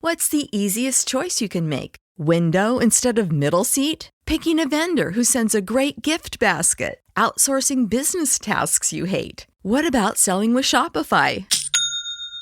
What's the easiest choice you can make? Window instead of middle seat? Picking a vendor who sends a great gift basket? Outsourcing business tasks you hate? What about selling with Shopify?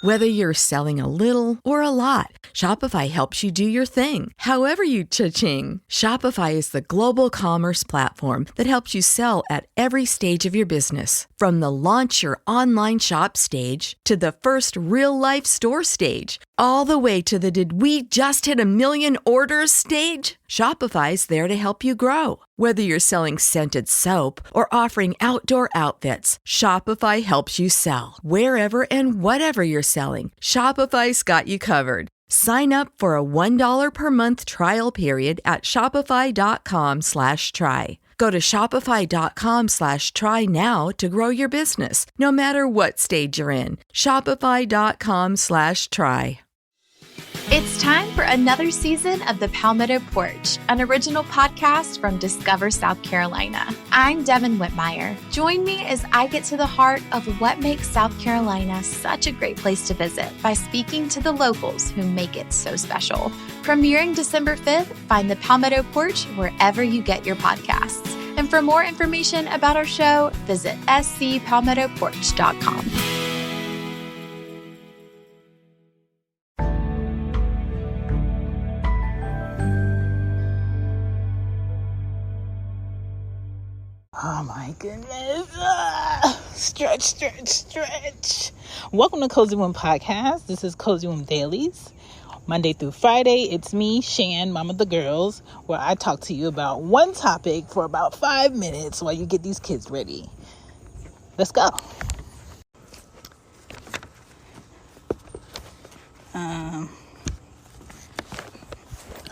Whether you're selling a little or a lot, Shopify helps you do your thing, however you cha-ching. Shopify is the global commerce platform that helps you sell at every stage of your business. From the launch your online shop stage to the first real-life store stage, all the way to the did we just hit a million orders stage. Shopify's there to help you grow. Whether you're selling scented soap or offering outdoor outfits, Shopify helps you sell. Wherever and whatever you're selling, Shopify's got you covered. Sign up for a $1 per month trial period at shopify.com/try. Go to shopify.com/try now to grow your business, no matter what stage you're in. Shopify.com/try. It's time for another season of The Palmetto Porch, an original podcast from Discover South Carolina. I'm Devin Whitmire. Join me as I get to the heart of what makes South Carolina such a great place to visit by speaking to the locals who make it so special. Premiering December 5th, find The Palmetto Porch wherever you get your podcasts. And for more information about our show, visit scpalmettoporch.com. Oh my goodness. Stretch. Welcome to Cozy Womb Podcast. This is Cozy Womb Dailies. Monday through Friday, it's me, Shan, mom of the girls, where I talk to you about one topic for about 5 minutes while you get these kids ready. Let's go.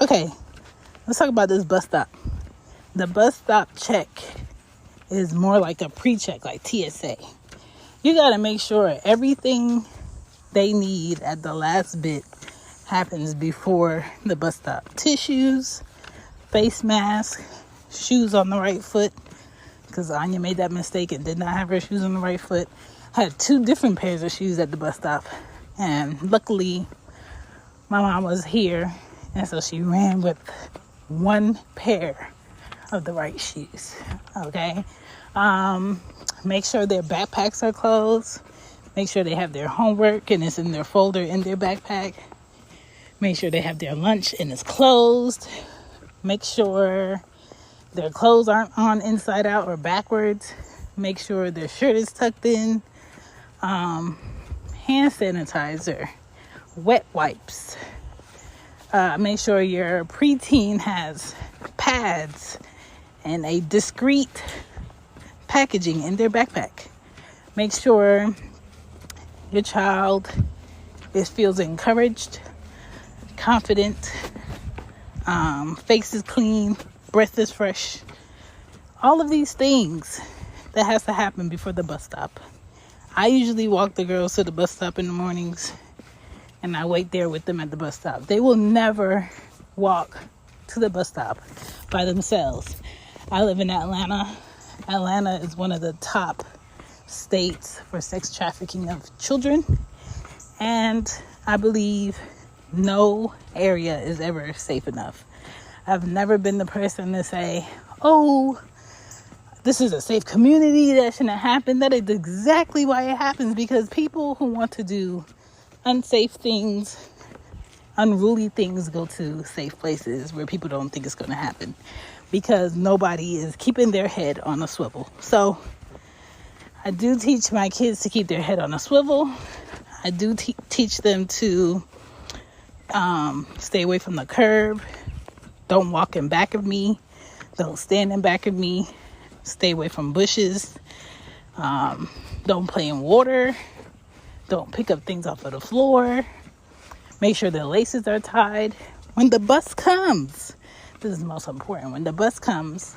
Okay, let's talk about this bus stop. The bus stop check is more like a pre-check, like TSA. You got to make sure everything they need at the last bit happens before the bus stop. Tissues, face mask, shoes on the right foot, because Anya made that mistake and did not have her shoes on the right foot. Had 2 different pairs of shoes at the bus stop, and luckily my mom was here, and so she ran with 1 pair of the right shoes. Okay. Make sure their backpacks are closed. Make sure they have their homework and it's in their folder in their backpack. Make sure they have their lunch and it's closed. Make sure their clothes aren't on inside out or backwards. Make sure their shirt is tucked in. Hand sanitizer, wet wipes. Make sure your preteen has pads and a discreet packaging in their backpack. Make sure your child feels encouraged, confident, face is clean, breath is fresh. All of these things that has to happen before the bus stop. I usually walk the girls to the bus stop in the mornings and I wait there with them at the bus stop. They will never walk to the bus stop by themselves. I live in Atlanta. Atlanta is one of the top states for sex trafficking of children. And I believe no area is ever safe enough. I've never been the person to say, oh, this is a safe community, that shouldn't happen. That is exactly why it happens, because people who want to do unsafe things, unruly things, go to safe places where people don't think it's going to happen, because nobody is keeping their head on a swivel. So I do teach my kids to keep their head on a swivel. I do teach them to stay away from the curb. Don't walk in back of me. Don't stand in back of me. Stay away from bushes. Don't play in water. Don't pick up things off of the floor. Make sure the laces are tied. When the bus comes, this is the most important. When the bus comes,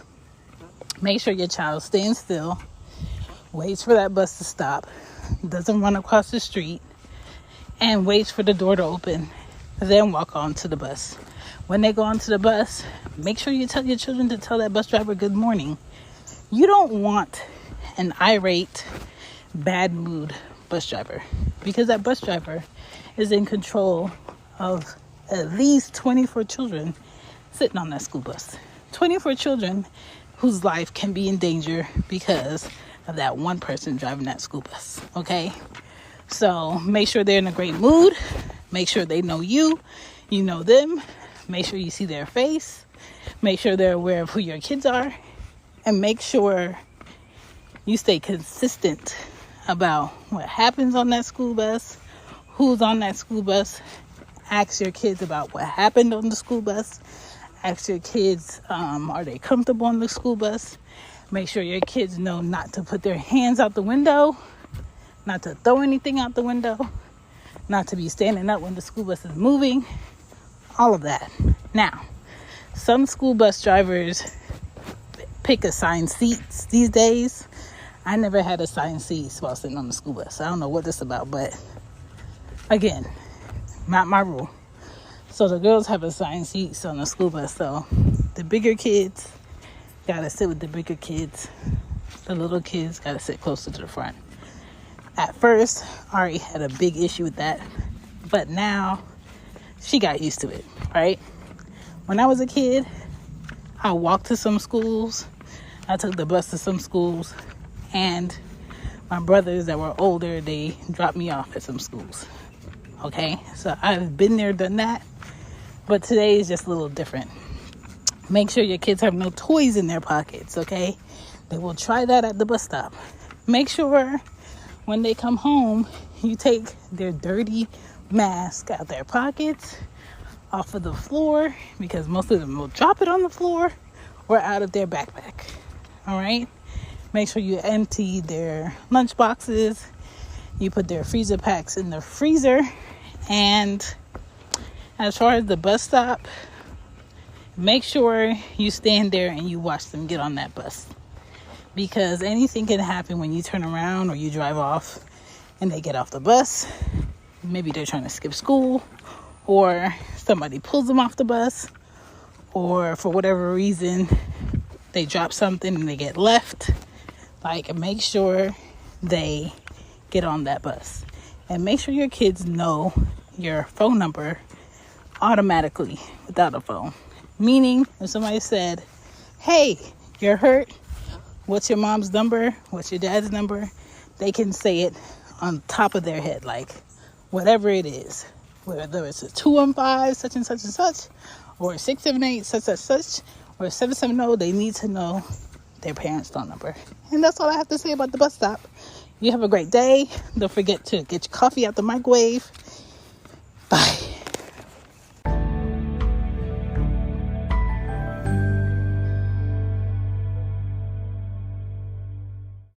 make sure your child stands still, waits for that bus to stop, doesn't run across the street, and waits for the door to open, then walk on to the bus. When they go onto the bus, make sure you tell your children to tell that bus driver good morning. You don't want an irate, bad mood bus driver, because that bus driver is in control of at least 24 children sitting on that school bus. 24 children whose life can be in danger because of that one person driving that school bus, okay? So make sure they're in a great mood. Make sure they know you know them. Make sure you see their face. Make sure they're aware of who your kids are. And make sure you stay consistent about what happens on that school bus, who's on that school bus. Ask your kids about what happened on the school bus. Ask your kids, are they comfortable on the school bus? Make sure your kids know not to put their hands out the window, not to throw anything out the window, not to be standing up when the school bus is moving, all of that. Now, some school bus drivers pick assigned seats these days. I never had assigned seats while sitting on the school bus. I don't know what this is about, but again, not my rule. So the girls have assigned seats on the school bus. So the bigger kids gotta sit with the bigger kids. The little kids gotta sit closer to the front. At first, Ari had a big issue with that, but now she got used to it, right? When I was a kid, I walked to some schools. I took the bus to some schools, and my brothers that were older, they dropped me off at some schools. Okay, so I've been there, done that, but today is just a little different. Make sure your kids have no toys in their pockets, okay? They will try that at the bus stop. Make sure when they come home, you take their dirty mask out their pockets, off of the floor, because most of them will drop it on the floor or out of their backpack. All right? Make sure you empty their lunch boxes. You put their freezer packs in the freezer. And as far as the bus stop, make sure you stand there and you watch them get on that bus. Because anything can happen when you turn around or you drive off and they get off the bus. Maybe they're trying to skip school, or somebody pulls them off the bus, or for whatever reason they drop something and they get left. Like, make sure they get on that bus. And make sure your kids know your phone number automatically without a phone. Meaning, if somebody said, hey, you're hurt, what's your mom's number? What's your dad's number? They can say it on top of their head, like whatever it is. Whether it's a 215 such and such and such, or 678 such and such, or 770, they need to know their parents' phone number. And that's all I have to say about the bus stop. You have a great day. Don't forget to get your coffee out the microwave.